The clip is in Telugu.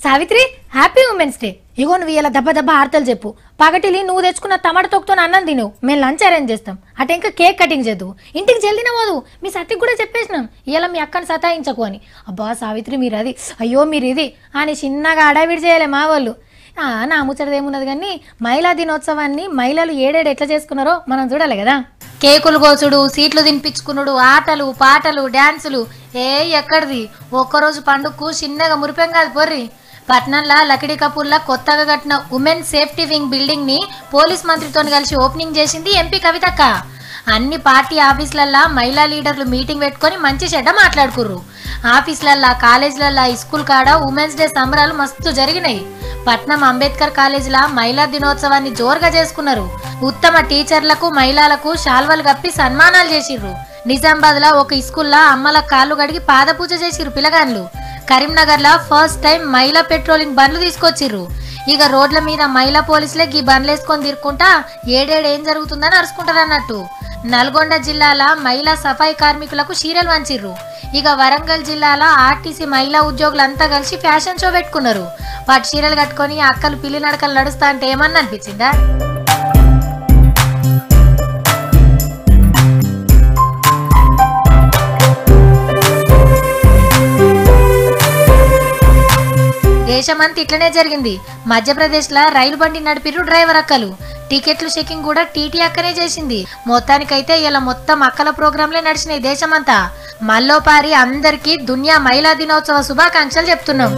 Savitri happy women's day. ఇగో నువ్వు ఇలా దెబ్బ దెబ్బ ఆర్తలు చెప్పు. పగటిలి నువ్వు తెచ్చుకున్న టమాటా తొక్కుతో అన్నం తిను, మేము లంచ్ అరేంజ్ చేస్తాం. అటు ఇంకా కేక్ కటింగ్ చేద్దు. ఇంటికి జల్దిన పోదు. మీ సత్తికి కూడా చెప్పేసినాం ఇలా మీ అక్కని సతాయించకు అని. అబ్బా సావిత్రి మీరు అది, అయ్యో మీరు ఇది అని చిన్నగా అడావిడి చేయలే మా వాళ్ళు. నా ముచ్చటదేమున్నది కానీ మహిళా దినోత్సవాన్ని మహిళలు ఏడేడు ఎట్లా చేసుకున్నారో మనం చూడాలి కదా. కేకులు కోసుడు, సీట్లు తినిపించుకున్నాడు, ఆటలు పాటలు డ్యాన్సులు. ఎక్కడిది ఒక్కరోజు పండుగకు చిన్నగా మురిపెం కాదు పొర్రి. పట్నంలో లకిడి కపూర్లా కొత్తగా కట్టిన ఉమెన్ సేఫ్టీ వింగ్ బిల్డింగ్ ని పోలీస్ మంత్రితో కలిసి ఓపెనింగ్ చేసింది ఎంపీ కవితక్క. అన్ని పార్టీ ఆఫీసులల్లా మహిళా లీడర్లు మీటింగ్ పెట్టుకొని మంచి చెడ్డ మాట్లాడుకుర్రు. ఆఫీసులల్లా కాలేజీలల్లా స్కూల్ కాడ ఉమెన్స్ డే సంబరాలు మస్తు జరిగినాయి. పట్నం అంబేద్కర్ కాలేజీలా మహిళా దినోత్సవాన్ని జోరుగా చేసుకున్నారు. ఉత్తమ టీచర్లకు మహిళలకు శాల్వలు కప్పి సన్మానాలు చేసిర్రు. నిజామాబాద్ లో ఒక స్కూల్లో అమ్మల కాళ్ళు కడిగి పాదపూజ చేసిర్రు పిల్లగాన్లు. కరీంనగర్ లో ఫస్ట్ టైం మహిళా పెట్రోలింగ్ బండ్లు తీసుకొచ్చిర్రు. ఇక రోడ్ల మీద మహిళా పోలీసులే ఈ బండ్లు వేసుకొని తిరుక్కుంటా ఏడేడు ఏం జరుగుతుందని అరుచుకుంటారు అన్నట్టు. నల్గొండ జిల్లాల మహిళా సఫాయి కార్మికులకు చీరలు వంచిర్రు. ఇక వరంగల్ జిల్లాలో ఆర్టీసీ మహిళా ఉద్యోగులంతా కలిసి ఫ్యాషన్ షో పెట్టుకున్నారు. వాటి చీరలు కట్టుకొని అక్కలు పిల్లి నడకలు నడుస్తా అంటే ఏమన్నా అనిపించిందా? దేశమంతా ఇట్లనే జరిగింది. మధ్యప్రదేశ్ లో రైలు బండి నడిపిర్రు డ్రైవర్ అక్కలు. టికెట్లు చెకింగ్ కూడా టీటీ అక్కనే చేసింది. మొత్తానికైతే ఇలా మొత్తం అక్కల ప్రోగ్రాంలే నడిచినాయి దేశమంతా. మల్లోపారి అందరికీ దునియా మహిళా దినోత్సవ శుభాకాంక్షలు చెప్తున్నాం.